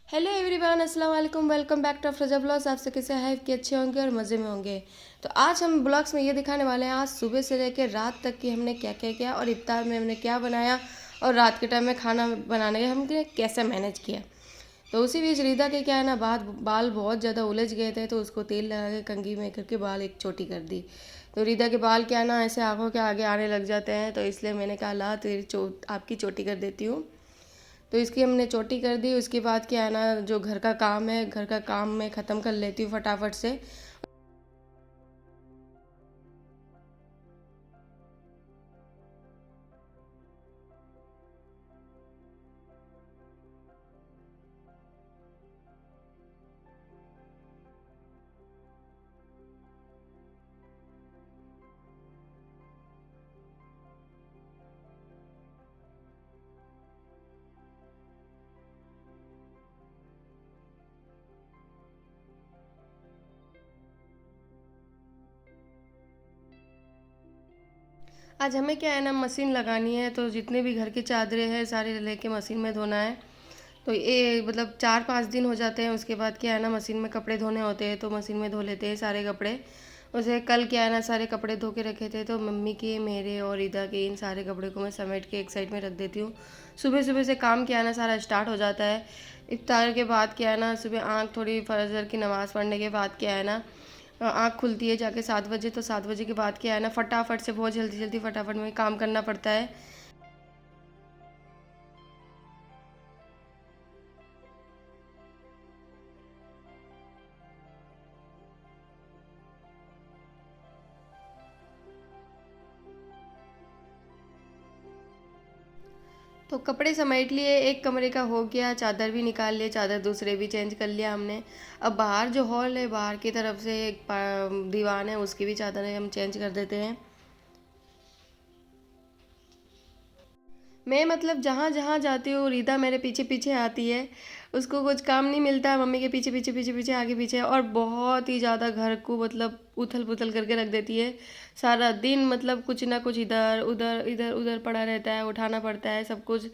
Hello everyone, अस्सलाम वालेकुम। Welcome back to Afroza blogs. आपसे कैसे हैं कि अच्छे होंगे और मज़े में होंगे। तो आज हम ब्लॉग्स में ये दिखाने वाले हैं आज सुबह से लेकर रात तक की हमने क्या क्या किया और इफ्तार में हमने क्या बनाया और रात के टाइम में खाना बनाने का हमने कैसे मैनेज किया। तो उसी बीच रीदा के क्या है ना बाल बहुत ज़्यादा उलझ गए थे, तो उसको तेल लगा के कंघी में करके बाल एक चोटी कर दी। तो रीदा के बाल क्या है ना ऐसे आंखों के आगे आने लग जाते हैं, तो इसलिए मैंने कहा ला तेरी आपकी चोटी कर देती हूँ। तो इसकी हमने चोटी कर दी। उसके बाद क्या है ना, जो घर का काम है, घर का काम मैं ख़त्म कर लेती हूँ फटाफट से। आज हमें क्या है ना मशीन लगानी है, तो जितने भी घर की चादरें हैं सारे लेके मशीन में धोना है। तो ये मतलब 4-5 दिन हो जाते हैं। उसके बाद क्या है ना मशीन में कपड़े धोने होते हैं, तो मशीन में धो लेते हैं सारे कपड़े। उसे कल क्या है ना सारे कपड़े धो के रखे थे, तो मम्मी के, मेरे और ईदा के इन सारे कपड़े को मैं समेट के एक साइड में रख देती हूँ। सुबह सुबह से काम क्या है ना सारा स्टार्ट हो जाता है। इफ्तार के बाद क्या है ना सुबह आँख थोड़ी फजर की नमाज़ पढ़ने के बाद क्या है ना आँख खुलती है जाके 7 बजे। तो 7 बजे के बाद क्या है ना फटाफट से बहुत जल्दी जल्दी फटाफट में काम करना पड़ता है। तो कपड़े समेट लिए, एक कमरे का हो गया, चादर भी निकाल लिए, चादर दूसरे भी चेंज कर लिया हमने। अब बाहर जो हॉल है, बाहर की तरफ से एक दीवान है, उसकी भी चादरें हम चेंज कर देते हैं। मैं मतलब जहाँ जहाँ जाती हूँ रीता मेरे पीछे पीछे आती है। उसको कुछ काम नहीं मिलता है, मम्मी के पीछे पीछे पीछे पीछे आगे पीछे, और बहुत ही ज़्यादा घर को मतलब उथल पुथल करके रख देती है। सारा दिन मतलब कुछ ना कुछ इधर उधर इधर उधर पड़ा रहता है, उठाना पड़ता है सब कुछ।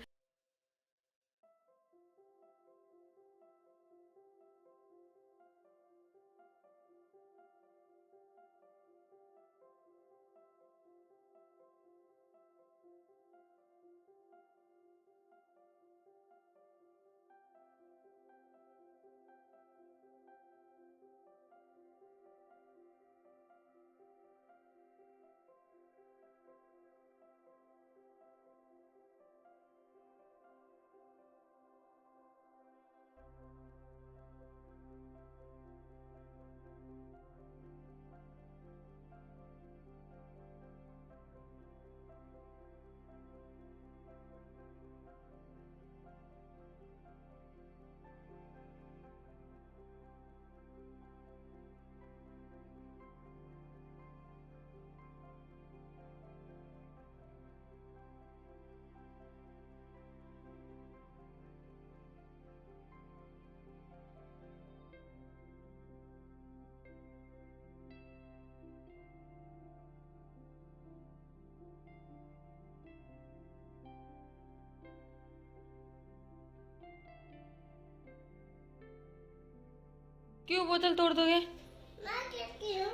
क्यों बोतल तोड़ दोगे? मैं कहती हूँ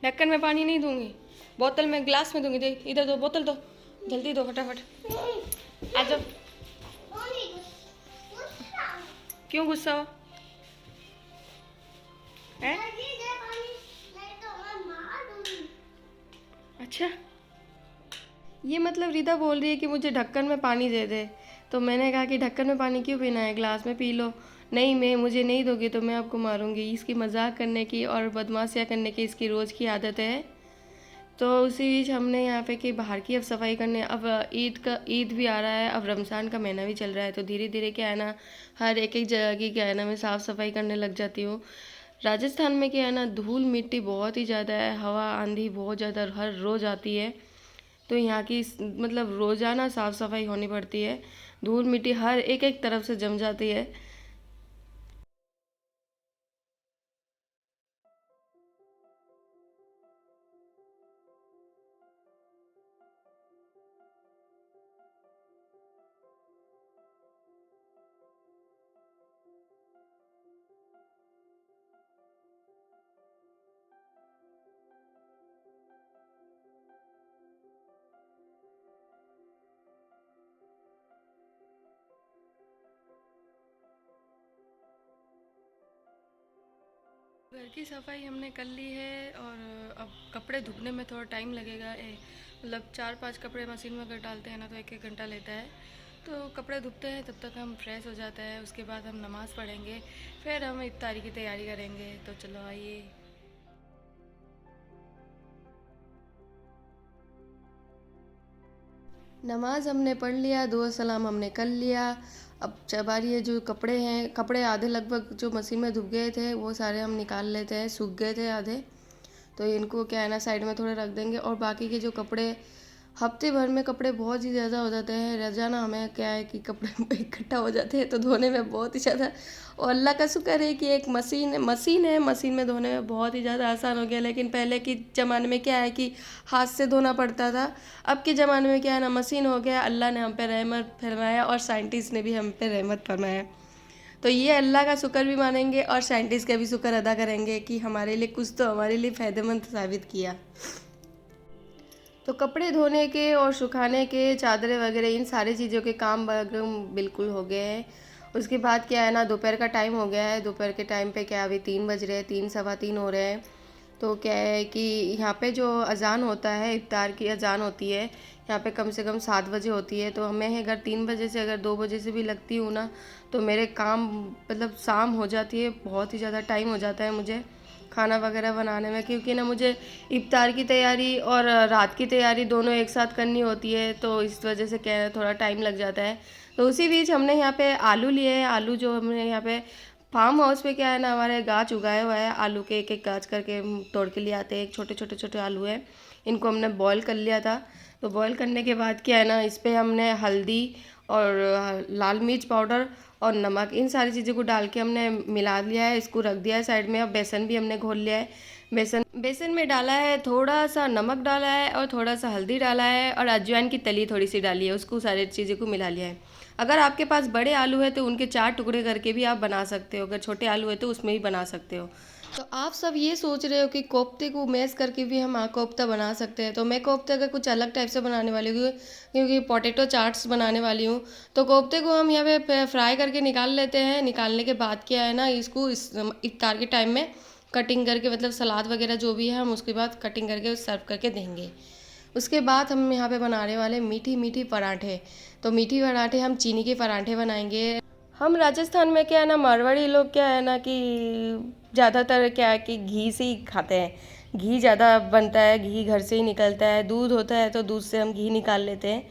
ढक्कन में पानी नहीं दूंगी, बोतल में ग्लास में दूंगी। देख इधर दो, बोतल दो, जल्दी दो फटाफट। आ जाओ। क्यों गुस्सा हो है? अच्छा, ये मतलब रीता बोल रही है कि मुझे ढक्कन में पानी दे दे। तो मैंने कहा कि ढक्कन में पानी क्यों पीना है, ग्लास में पी लो। नहीं, मैं मुझे नहीं दोगी तो मैं आपको मारूंगी। इसकी मजाक करने की और बदमाशियाँ करने की इसकी रोज़ की आदत है। तो उसी बीच हमने यहाँ पे कि बाहर की अब सफाई करने, अब ईद भी आ रहा है, अब रमज़ान का महीना भी चल रहा है, तो धीरे धीरे क्या है ना हर एक एक जगह की क्या है ना मैं साफ़ सफाई करने लग जाती हूँ। राजस्थान में क्या है ना धूल मिट्टी बहुत ही ज़्यादा है, हवा आंधी बहुत ज़्यादा हर रोज़ आती है। तो यहाँ की मतलब रोज़ाना साफ़ सफाई होनी पड़ती है। धूल मिट्टी हर एक एक तरफ से जम जाती है। घर की सफाई हमने कर ली है और अब कपड़े धुलने में थोड़ा टाइम लगेगा। मतलब 4-5 कपड़े मशीन में अगर डालते हैं ना तो 1-1 घंटा लेता है। तो कपड़े धुलते हैं तब तक हम फ्रेश हो जाते हैं, उसके बाद हम नमाज़ पढ़ेंगे, फिर हम इफ्तारी की तैयारी करेंगे। तो चलो आइए। नमाज़ हमने पढ़ लिया, दुआ सलाम हमने कर लिया। अब जब आ रही है जो कपड़े हैं, कपड़े आधे लगभग जो मशीन में धुल गए थे वो सारे हम निकाल लेते हैं, सूख गए थे आधे। तो इनको क्या है ना साइड में थोड़े रख देंगे। और बाकी के जो कपड़े, हफ्ते भर में कपड़े बहुत ही ज़्यादा हो जाते हैं। रोज़ाना हमें क्या है कि कपड़े इकट्ठा हो जाते हैं तो धोने में बहुत ही ज़्यादा, और अल्लाह का शुक्र है कि एक मशीन है, मशीन में धोने में बहुत ही ज़्यादा आसान हो गया। लेकिन पहले के ज़माने में क्या है कि हाथ से धोना पड़ता था। अब के ज़माने में क्या है ना मशीन हो गया। अल्लाह ने हम पे रहमत फरमाया और साइंटिस्ट ने भी हम पे रहमत फरमाया। तो ये अल्लाह का शुक्र भी मानेंगे और साइंटिस्ट का भी शुक्र अदा करेंगे कि हमारे लिए कुछ तो हमारे लिए फ़ायदेमंद साबित किया। तो कपड़े धोने के और सुखाने के, चादरें वगैरह, इन सारी चीज़ों के काम बिल्कुल हो गए हैं। उसके बाद क्या है ना दोपहर का टाइम हो गया है। दोपहर के टाइम पे क्या अभी 3 बज रहे हैं, 3 सवा 3 हो रहे हैं। तो क्या है कि यहाँ पे जो अज़ान होता है, इफ्तार की अज़ान होती है यहाँ पे कम से कम 7 बजे होती है। तो हमें अगर 3 बजे से अगर 2 बजे से भी लगती हूँ ना तो मेरे काम मतलब शाम हो जाती है। बहुत ही ज़्यादा टाइम हो जाता है मुझे खाना वगैरह बनाने में, क्योंकि ना मुझे इफ्तार की तैयारी और रात की तैयारी दोनों एक साथ करनी होती है। तो इस वजह से क्या है थोड़ा टाइम लग जाता है। तो उसी बीच हमने यहाँ पे आलू लिए हैं। आलू जो हमने यहाँ पे फार्म हाउस पे क्या है ना हमारे गाछ उगाए हुआ है आलू के, एक एक गाछ करके हम तोड़ के ले आते हैं। एक छोटे छोटे छोटे आलू है, इनको हमने बॉईल कर लिया था। तो बॉईल करने के बाद क्या है ना इस पर हमने हल्दी और लाल मिर्च पाउडर और नमक, इन सारी चीज़ों को डाल के हमने मिला लिया है, इसको रख दिया है साइड में। अब बेसन भी हमने घोल लिया है। बेसन में डाला है, थोड़ा सा नमक डाला है और थोड़ा सा हल्दी डाला है और अजवाइन की तली थोड़ी सी डाली है, उसको सारी चीज़ों को मिला लिया है। अगर आपके पास बड़े आलू है तो उनके 4 टुकड़े करके भी आप बना सकते हो, अगर छोटे आलू है तो उसमें भी बना सकते हो। तो आप सब ये सोच रहे हो कि कोफ्ते को मैश करके भी हम कोफ्ता बना सकते हैं। तो मैं कोफ्ते का कुछ अलग टाइप से बनाने वाली हूँ, क्योंकि पोटैटो चाट्स बनाने वाली हूँ। तो कोफ्ते को हम यहाँ पे फ्राई करके निकाल लेते हैं। निकालने के बाद क्या है ना इसको इस इफ्तार के टाइम में कटिंग करके, मतलब सलाद वगैरह जो भी है हम उसके बाद कटिंग करके सर्व करके देंगे। उसके बाद हम यहाँ पे बनाने वाले मीठी मीठी पराठे। तो मीठी पराठे हम चीनी के पराठे बनाएंगे। हम राजस्थान में क्या है ना मारवाड़ी लोग क्या है ना कि ज़्यादातर क्या है कि घी से ही खाते हैं। घी ज़्यादा बनता है, घी घर से ही निकलता है। दूध होता है तो दूध से हम घी निकाल लेते हैं।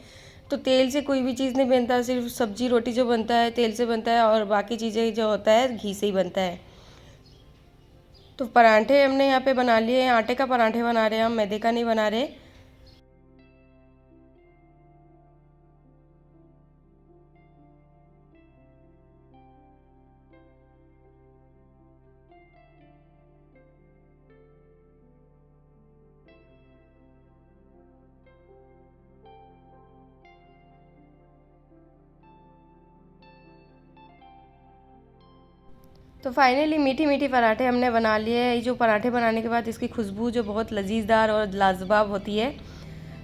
तो तेल से कोई भी चीज़ नहीं बनता, सिर्फ सब्जी रोटी जो बनता है तेल से बनता है और बाकी चीज़ें जो होता है घी से ही बनता है। तो पराठे हमने यहाँ पे बना लिए हैं। आटे का पराठे बना रहे हैं हम, मैदे का नहीं बना रहे। तो फाइनली मीठी मीठी पराठे हमने बना लिए हैं। ये जो पराठे बनाने के बाद इसकी खुशबू जो बहुत लजीजदार और लाजवाब होती है।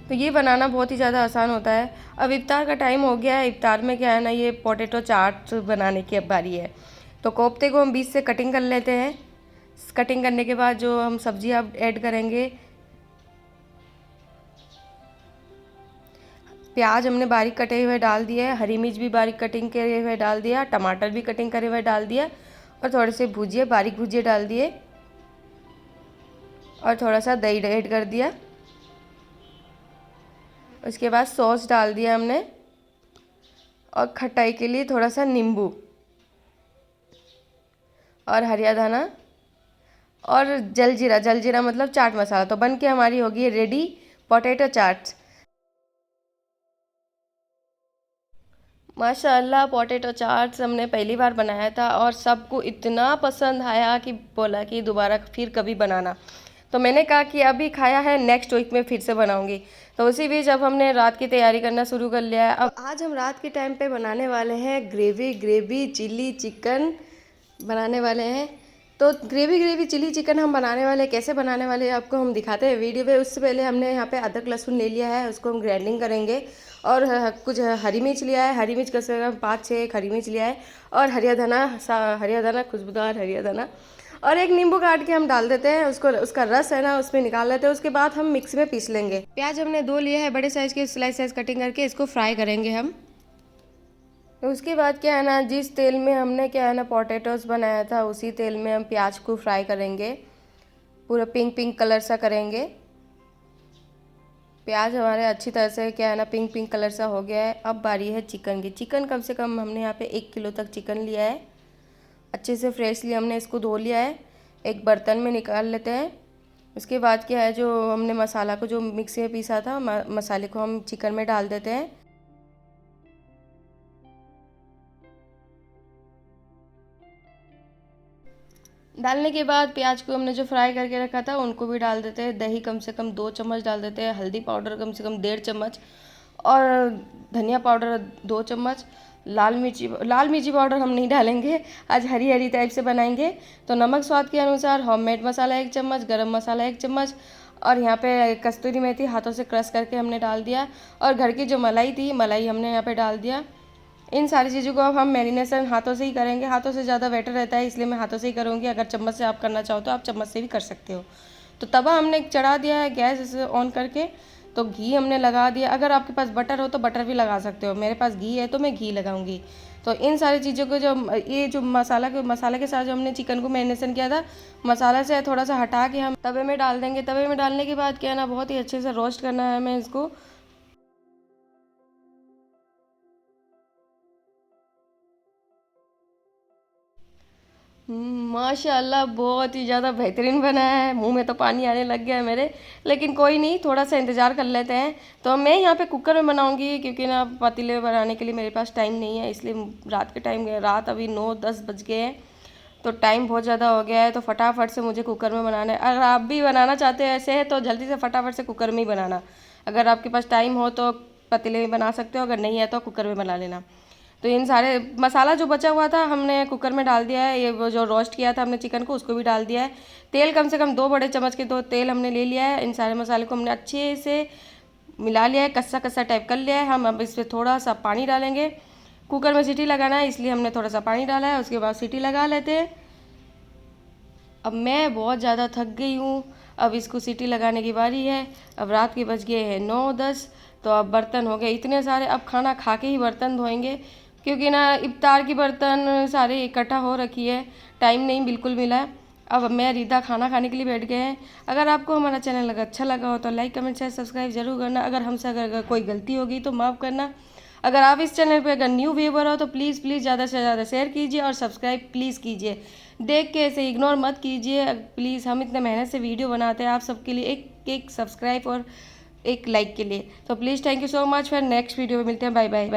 तो ये बनाना बहुत ही ज़्यादा आसान होता है। अब इफ्तार का टाइम हो गया है। इफ्तार में क्या है ना ये पोटैटो चाट बनाने की अब बारी है। तो कोफ्ते को हम बीच से कटिंग कर लेते हैं। कटिंग करने के बाद जो हम सब्जी अब ऐड करेंगे, प्याज हमने बारीक कटे हुए डाल दिए, हरी मिर्च भी बारीक कटिंग करे हुए डाल दिया, टमाटर भी कटिंग करे हुए डाल दिया और थोड़े से भुजिए, बारीक भुजिए डाल दिए और थोड़ा सा दही ऐड कर दिया। उसके बाद सॉस डाल दिया हमने और खटाई के लिए थोड़ा सा नींबू और हरिया धाना और जलजीरा मतलब चाट मसाला। तो बन के हमारी होगी रेडी पोटैटो चाट्स। माशाल्लाह पोटैटो चाट्स हमने पहली बार बनाया था और सबको इतना पसंद आया कि बोला कि दोबारा फिर कभी बनाना। तो मैंने कहा कि अभी खाया है, नेक्स्ट वीक में फिर से बनाऊंगी। तो उसी बीच अब हमने रात की तैयारी करना शुरू कर लिया है। अब आज हम रात के टाइम पे बनाने वाले हैं ग्रेवी चिली चिकन बनाने वाले हैं। तो ग्रेवी चिली चिकन हम बनाने वाले, कैसे बनाने वाले आपको हम दिखाते हैं वीडियो में। उससे पहले हमने यहाँ पे अदरक लहसुन ले लिया है, उसको हम ग्राइंडिंग करेंगे। और कुछ हरी मिर्च लिया है, हरी मिर्च कम 5-6 हरी मिर्च लिया है और हरिया धना खुशबूदार हरिया धना और एक नींबू काट के हम डाल देते हैं, उसको उसका रस है ना उसमें निकाल लेते हैं। उसके बाद हम मिक्सी में पीस लेंगे। प्याज हमने 2 लिए है, बड़े साइज़ के स्लाइस साइज कटिंग करके इसको फ्राई करेंगे हम। तो उसके बाद क्या है ना, जिस तेल में हमने क्या है ना पोटैटोस बनाया था उसी तेल में हम प्याज को फ्राई करेंगे, पूरा पिंक पिंक कलर सा करेंगे। प्याज हमारे अच्छी तरह से क्या है ना पिंक पिंक कलर सा हो गया है। अब बारी है चिकन की। चिकन कम से कम हमने यहाँ पे 1 किलो तक चिकन लिया है। अच्छे से फ्रेशली हमने इसको धो लिया है, एक बर्तन में निकाल लेते हैं। उसके बाद क्या है, जो हमने मसाला को जो मिक्सी में पीसा था मसाले को हम चिकन में डाल देते हैं। डालने के बाद प्याज को हमने जो फ्राई करके रखा था उनको भी डाल देते हैं। दही कम से कम 2 चम्मच डाल देते हैं। हल्दी पाउडर कम से कम 1.5 चम्मच और धनिया पाउडर 2 चम्मच। लाल मिर्ची पाउडर हम नहीं डालेंगे, आज हरी हरी टाइप से बनाएंगे। तो नमक स्वाद के अनुसार, होममेड मसाला 1 चम्मच, गरम मसाला 1 चम्मच और यहाँ पे कस्तूरी मेथी हाथों से क्रश करके हमने डाल दिया। और घर की जो मलाई थी, मलाई हमने यहाँ पे डाल दिया। इन सारी चीज़ों को अब हम मैरिनेशन हाथों से ही करेंगे। हाथों से ज़्यादा बेटर रहता है, इसलिए मैं हाथों से ही करूँगी। अगर चम्मच से आप करना चाहो तो आप चम्मच से भी कर सकते हो। तो तवा हमने चढ़ा दिया है गैस ऑन करके। तो घी हमने लगा दिया। अगर आपके पास बटर हो तो बटर भी लगा सकते हो, मेरे पास घी है तो मैं घी लगाऊंगी। तो इन सारी चीज़ों को जो ये जो मसाला के साथ जो हमने चिकन को मैरिनेशन किया था, मसाला से थोड़ा सा हटा के हम तवे में डाल देंगे। तवे में डालने के बाद क्या है ना, बहुत ही अच्छे से रोस्ट करना है हमें इसको। माशाल्लाह बहुत ही ज़्यादा बेहतरीन बना है। मुंह में तो पानी आने लग गया है मेरे, लेकिन कोई नहीं, थोड़ा सा इंतज़ार कर लेते हैं। तो मैं यहाँ पे कुकर में बनाऊंगी, क्योंकि ना पतीले में बनाने के लिए मेरे पास टाइम नहीं है। इसलिए रात के टाइम, रात अभी 9-10 बज गए हैं, तो टाइम बहुत ज़्यादा हो गया है। तो फटाफट से मुझे कुकर में बनाना है। अगर आप भी बनाना चाहते हैं ऐसे है तो जल्दी से फटाफट से कुकर में ही बनाना। अगर आपके पास टाइम हो तो पतीले में बना सकते हो, अगर नहीं है तो कुकर में बना लेना। तो इन सारे मसाला जो बचा हुआ था हमने कुकर में डाल दिया है। ये वो जो रोस्ट किया था हमने चिकन को, उसको भी डाल दिया है। तेल कम से कम 2 बड़े चम्मच के 2 तेल हमने ले लिया है। इन सारे मसाले को हमने अच्छे से मिला लिया है, कस्सा कस्सा टाइप कर लिया है। हम अब इस पर थोड़ा सा पानी डालेंगे। कुकर में सीटी लगाना है, इसलिए हमने थोड़ा सा पानी डाला है। उसके बाद सीटी लगा लेते हैं। अब मैं बहुत ज़्यादा थक गई हूँ, अब इसको सीटी लगाने की बारी है। अब रात के बज गए हैं 9-10, तो अब बर्तन हो गए इतने सारे। अब खाना खा के ही बर्तन धोएंगे, क्योंकि ना इफ्तार की बर्तन सारे इकट्ठा हो रखी है, टाइम नहीं बिल्कुल मिला है। अब मैं रिदा खाना खाने के लिए बैठ गए हैं। अगर आपको हमारा चैनल अगर अच्छा लगा हो तो लाइक कमेंट शेयर सब्सक्राइब जरूर करना। अगर हमसे अगर कोई गलती होगी तो माफ़ करना। अगर आप इस चैनल पे अगर न्यू व्यूवर हो तो प्लीज़ ज़्यादा से ज़्यादा शेयर कीजिए और सब्सक्राइब प्लीज़ कीजिए। देख के ऐसे इग्नोर मत कीजिए प्लीज़, हम इतने मेहनत से वीडियो बनाते हैं आप सबके लिए, एक एक सब्सक्राइब और एक लाइक के लिए। तो please thank you so much. फिर नेक्स्ट वीडियो में मिलते हैं। Bye bye.